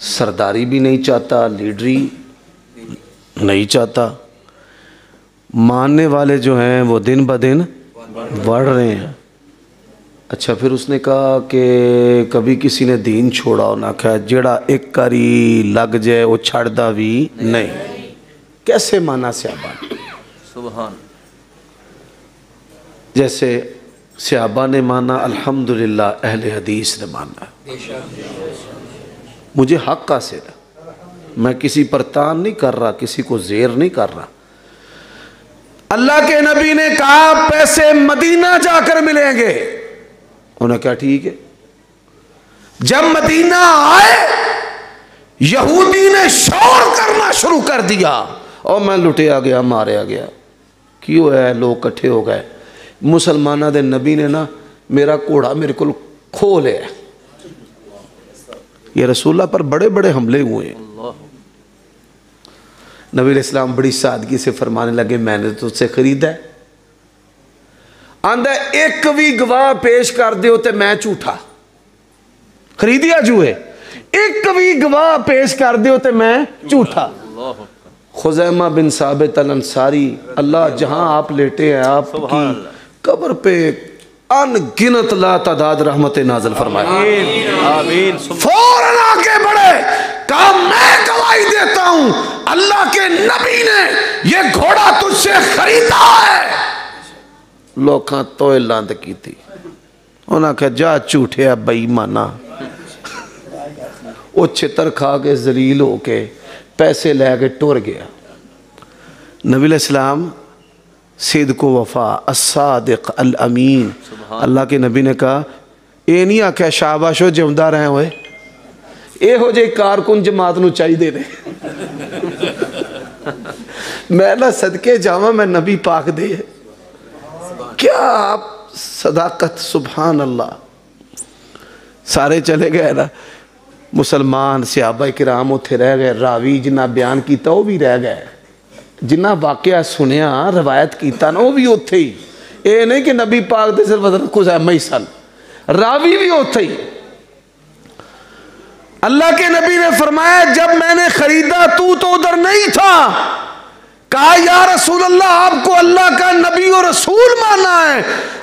سرداری بھی نہیں چاہتا, لیڈری نہیں چاہتا, ماننے والے جو ہیں وہ دن بدن بڑھ رہے ہیں. اچھا پھر اس نے کہا کہ کبھی کسی نے دین چھوڑا ہو, نہ کہا جڑا ایک کاری لگ جائے وہ چھڑ دا بھی نہیں. کیسے مانا صحابہ نے؟ سبحان. جیسے صحابہ نے مانا الحمدللہ اہل حدیث نے مانا. مجھے حق حاصل ہے, میں کسی پر تان نہیں کر رہا, کسی کو زیر نہیں کر رہا. اللہ کے نبی نے کہا پیسے مدینہ جا کر ملیں گے. انہوں نے کہا ٹھیک ہے. جب مدینہ آئے یہودی نے شور کرنا شروع کر دیا, اور میں لٹیا گیا, ماریا گیا. کیوں ہے؟ لوگ کٹھے ہو گئے. مسلمانہ دے نبی نے نا میرا کوڑا میرے کو کھو لیا. یہ رسول اللہ پر بڑے بڑے حملے ہوئے ہیں. نبی علیہ السلام بڑی سادگی سے فرمانے لگے میں نے تو سے خریدا ہے. آندہ ایک بھی گواہ پیش کر دے ہوتے میں جھوٹا خریدیا جو ہے, ایک بھی گواہ پیش کر دے ہوتے میں جھوٹا. خزیمہ بن ثابت الانصاری, اللہ جہاں آپ لیٹے ہیں آپ کی قبر پہ ان گنت لا تعداد رحمت نازل فرمائے. آمین. فوراً آگے بڑھے, کہا میں گواہی دیتا ہوں اللہ کے نبی نے یہ گھوڑا تجھ سے خریدا ہے. لوکاں توئے لاند کی تھی. انہاں کہا جا جھوٹے اب بئی مانا. وہ چھتر کھا کے ذلیل ہو کے پیسے لے کے ٹور گیا. نبی علیہ السلام صدق و وفا الصادق الامین. اللہ کے نبی نے کہا اے نہیں آکھا شاباش ہو جمدہ رہے ہوئے, اے ہو جائے کارکن جماعت نو چاہی دے دے. میں نہ صدقے جاواں میں نبی پاک دے. کیا آپ صداقت, سبحان اللہ. سارے چلے گئے نا مسلمان, صحابہ کرام اتھے رہ گئے, راوی جنہ بیان کیتا وہ بھی رہ گئے, جنہ واقعہ سنیا روایت کیتا نا وہ بھی اتھے ہی. اے نہیں کہ نبی پاک دے صرف حضرت خزیمہ ہی سن, راوی بھی اتھے ہی. اللہ کے نبی نے فرمایا جب میں نے خریدا تو ادھر نہیں تھا. کہا یا رسول اللہ آپ کو اللہ کا نبی و رسول ماننا ہے,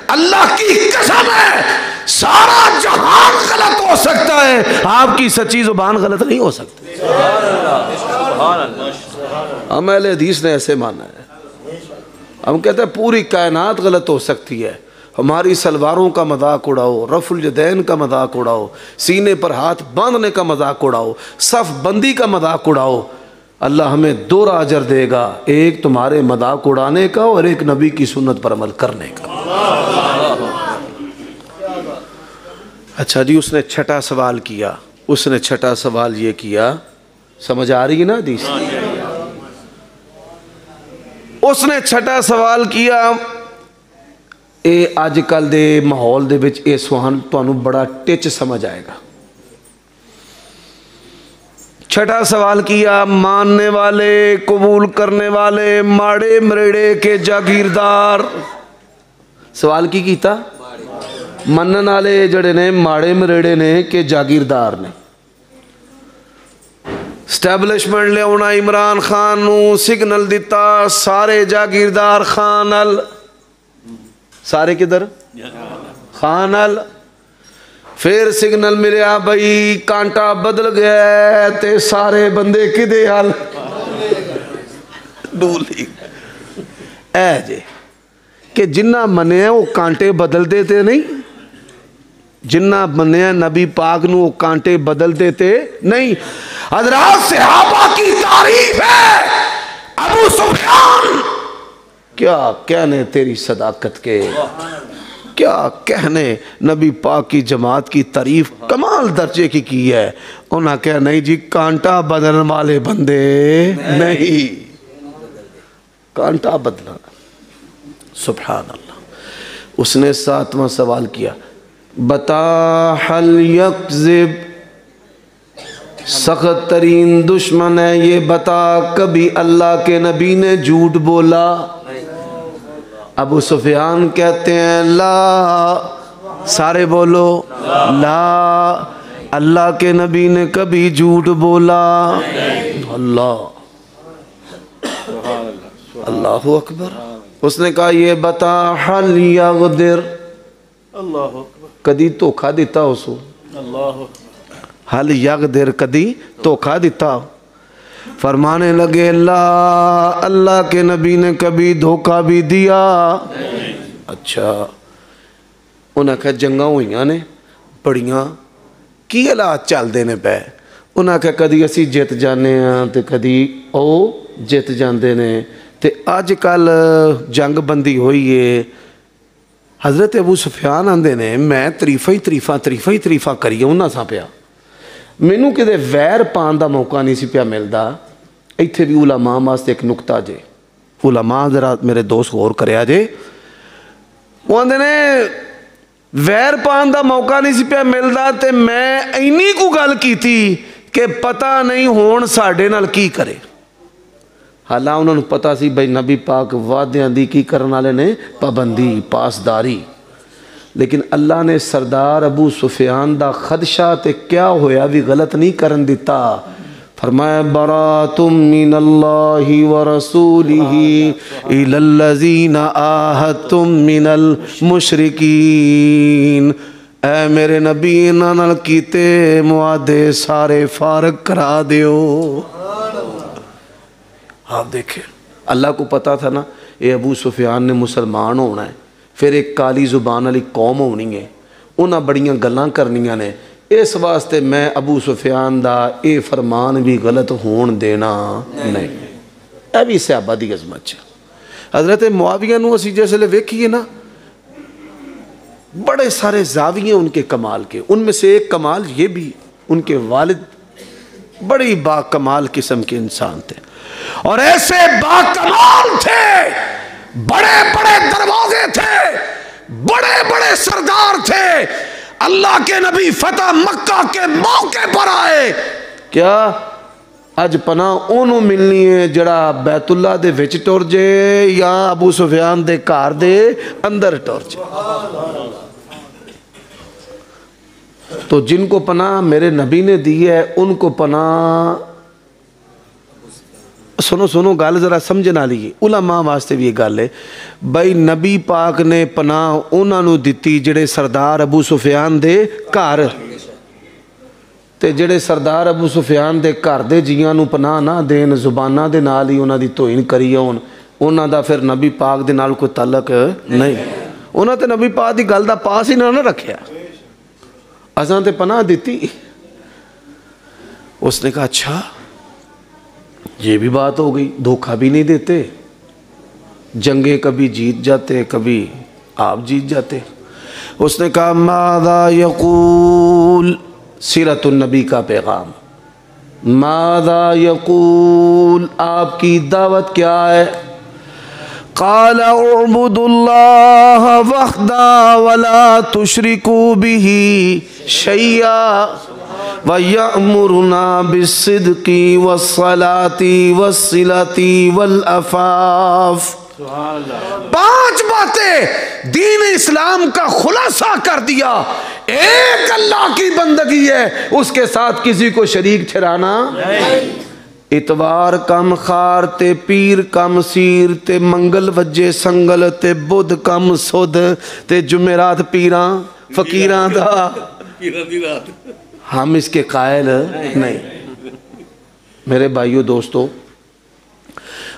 اللہ کی قسم ہے سارا جہان غلط ہو سکتا ہے, آپ کی سچی زبان غلط نہیں ہو سکتی. ہم اہل حدیث نے ایسے مانا ہے. ہم کہتے ہیں پوری کائنات غلط ہو سکتی ہے, ہماری سلواروں کا مذاق اڑاؤ, رفع الیدین کا مذاق اڑاؤ, سینے پر ہاتھ باندھنے کا مذاق اڑاؤ, صف بندی کا مذاق اڑاؤ, اللہ ہمیں 2 اجر دے گا, ایک تمہارے مذاق اڑانے کا اور ایک نبی کی سنت پر عمل کرنے کا. اچھا جی, اس نے چھٹا سوال کیا. اس نے چھٹا سوال یہ کیا, سمجھ آ رہی ہے نا حدیث؟ اس نے چھٹا سوال کیا, اے آج کل دے ماحول دے وچ اے سوال تانوں بڑا ٹچ سمجھ آئے گا. چھٹا سوال کیا، ماننے والے قبول کرنے والے ماڑے مریڑے کے جاگیردار. سوال کی کیتا؟ منن والے جڑے نے ماڑے مریڑے نے کہ جاگیردار نے. اسٹیبلشمنٹ لے آنا عمران خان نو سگنل دیتا سارے جاگیردار خان ال. سارے کدھر؟ خان ال. پھر سگنل ملیا بھئی کانٹا بدل گیا تے سارے بندے کدے حال ڈولی. اے جے کہ جنہ منیا وہ کانٹے بدل دیتے نہیں، جنہ منیا نبی پاک نو وہ کانٹے بدل دیتے نہیں. حضرات صحابہ کی تعریف ہے. ابو سفیان کیا کہنے تیری صداقت کے، کیا کہنے نبی پاک کی جماعت کی تعریف کمال درجے کی ہے. انہاں کہا نہیں جی کانٹا بدلن والے بندے نہیں، کانٹا بدلنا. سبحان اللہ. اس نے 7واں سوال کیا، بتا حل یکذب، سخت ترین دشمن ہے یہ، بتا کبھی اللہ کے نبی نے جھوٹ بولا؟ ابو سفیان کہتے ہیں لا. سارے بولو لا، اللہ کے نبی نے کبھی جھوٹ بولا؟ اللہ اللہ اکبر. اس نے کہا یہ بتا حل یغدر، کدی دھوکھا دیتا اسو؟ حل یغدر، کدی دھوکھا دیتا؟ فرمانے لگے لا، اللہ کے نبی نے کبھی دھوکہ بھی دیا. اچھا. انہاں کہا جنگاں ہوئیاں نے بڑیاں، کی حالات چل دینے پہ؟ انہاں کہا کدی اسی جیت جانے ہیں تے کدی او جیت جاندے نے تے آج کل جنگ بندی ہوئی ہے. حضرت ابو سفیان آندے نے میں تریفہ کریے انہاں سا پیا، مینوں کدے ویر پان دا موقع نہیں سی پیا ملدا. ایتھے بھی علماء واسطے ایک نکتہ جے، علماء ذرا میرے دوست غور کریا جے. وہ آندے نے ویر پان دا موقع نہیں سی پیا ملدا تے میں اینی کو گل کیتی کہ پتہ نہیں ہون ساڈے نال کی کرے. حالاں انہوں نے پتہ سی بھئی نبی پاک وعدیاں دی کی کرن والے نے پابندی پاسداری. لیکن اللہ نے سردار ابو سفیان دا خدشہ تے کیا ہویا بھی غلط نہیں کرن دیتا. فرمایا براتم من اللہ ورسولہ الی الذین آہدتم من المشرکین. اے میرے نبی انہاں نال کیتے معاہدے سارے فارغ کرا دیو. آپ دیکھیں اللہ کو پتا تھا نا یہ ابو سفیان نے مسلمان ہونا ہے، پھر ایک کالی زبان والی قوم ہونی ہے، انہاں بڑیاں گلاں کرنیاں نے. اس واسطے میں ابو سفیان دا اے فرمان بھی غلط ہون دینا نہیں. اے بھی صحابہ دی عظمت ہے. حضرت معاویہ نو اسی جیسے لے ویکھیے نا، بڑے سارے زاویے ان کے کمال کے. ان میں سے ایک کمال یہ بھی ان کے والد بڑی با کمال قسم کے انسان تھے، اور ایسے با کمال تھے، بڑے بڑے دروازے تھے، بڑے بڑے سردار تھے. اللہ کے نبی فتح مکہ کے موقع پر آئے، کیا اج پناہ انہوں ملنی ہے جڑا بیت اللہ دے وچ ٹر جے یا ابو سفیان دے کار دے اندر ٹر جے. تو جن کو پناہ میرے نبی نے دی ہے ان کو پناہ سنو گل ذرا سمجھنا لیے. علماء واسطے بھی یہ گل ہے بھائی نبی پاک نے پناہ انہاں نو دتی جڑے سردار ابو سفیان دے گھر، تے جڑے سردار ابو سفیان دے گھر دے جیاں نو پناہ نہ دین، زباناں دے نال ہی انہاں دی توہین کری ہون، انہاں دا پھر نبی پاک دے نال کوئی تعلق نہیں. انہاں تے نبی پاک دی گل دا پاس ہی نہ رکھیا، اساں تے پناہ دتی. اس نے کہا اچھا یہ بھی بات ہو گئی، دھوکہ بھی نہیں دیتے، جنگیں کبھی جیت جاتے کبھی آپ جیت جاتے. اس نے کہا ماذا یقول، سیرت النبی کا پیغام، ماذا یقول، آپ کی دعوت کیا ہے؟ قال اعبدوا اللہ وحدہ ولا تشرکوا بہ شیئا وَيَأْمُرُنَا بِالصِّدْقِ وَالصَّلَاةِ وَالصِّلَةِ وَالْعَفَافِ۔ 5 باتیں دین اسلام کا خلاصہ کر دیا۔ ایک اللہ کی بندگی ہے، اس کے ساتھ کسی کو شریک ٹھہرانا۔ اتوار کم خار تے پیر کم سیر تے منگل وجے سنگل تے بدھ کم سدھ تے جمعرات پیراں فقیراں دا، ہم اس کے قائل نہیں۔ میرے بھائیو دوستو،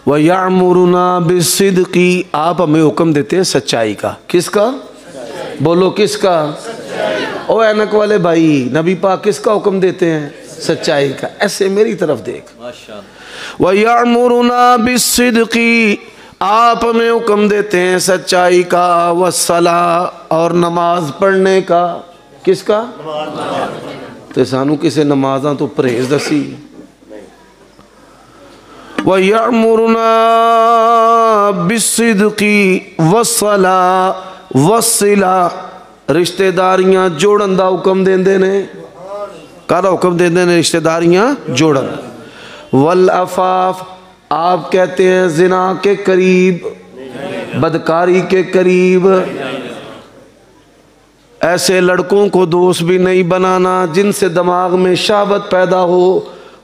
وَيَعْمُرُنَا بِالصِّدْقِ، آپ ہمیں حکم دیتے ہیں سچائی کا۔ کس کا؟ بولو کس کا؟ او اینک والے بھائی، نبی پاک کس کا حکم دیتے ہیں؟ سچائی کا۔ ایسے میری طرف دیکھ۔ وَيَعْمُرُنَا بِالصِّدْقِ، آپ ہمیں حکم دیتے ہیں سچائی کا، وَالصَّلَاةِ، اور نماز پڑھنے کا۔ کس کا؟ تے سانو کسے نمازاں تو پرہیز دسی۔ وَيَعْمُرُنَا بِالصِّدْقِ وَالصَّلَاةِ وَالصِّلَةِ، رشتہ داریاں جوڑن دا حکم دیندے نے۔ کہا حکم دیندے نے رشتہ داریاں جوڑن۔ والعفاف، آپ کہتے ہیں زنا کے قریب، بدکاری کے قریب، ایسے لڑکوں کو دوست بھی نہیں بنانا جن سے دماغ میں شہوت پیدا ہو۔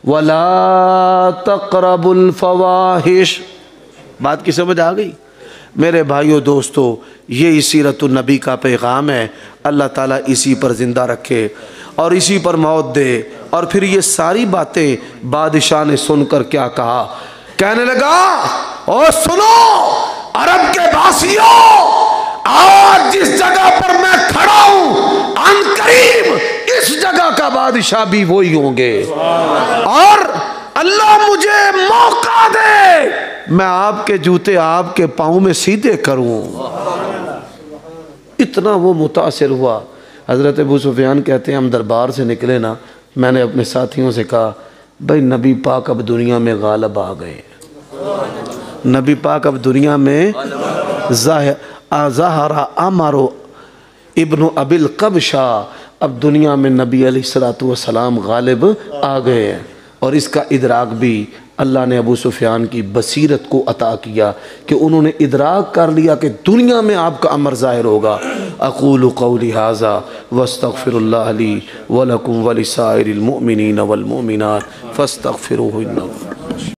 وَلَا تَقْرَبُوا الْفَوَاحِشَ، بات کی سمجھ آ گئی؟ میرے بھائیو دوستو، یہ سیرت النبی کا پیغام ہے۔ اللہ تعالیٰ اسی پر زندہ رکھے اور اسی پر موت دے۔ اور پھر یہ ساری باتیں بادشاہ نے سن کر کیا کہا؟ کہنے لگا، او سنو عرب کے باسیوں، آج جس جگہ پر میں کھڑا ہوں عن قریب اس جگہ کا بادشاہ بھی وہی ہوں گے، اور اللہ مجھے موقع دے میں آپ کے جوتے آپ کے پاؤں میں سیدھے کروں۔ اتنا وہ متاثر ہوا۔ حضرت ابو سفیان کہتے ہیں ہم دربار سے نکلے نا، میں نے اپنے ساتھیوں سے کہا بھائی نبی پاک اب دنیا میں غالب آ گئے، نبی پاک اب دنیا میں ظاہر عمر ابن ابی القبشہ، اب دنیا میں نبی علیہ السلام غالب آ گئے ہیں۔ اور اس کا ادراک بھی اللہ نے ابو سفیان کی بصیرت کو عطا کیا کہ انہوں نے ادراک کر لیا کہ دنیا میں آپ کا امر ظاہر ہوگا۔ اقول قولی ھذا واستغفر اللہ لی ولکم ولسائر المؤمنین والمؤمنات فاستغفروہ انہ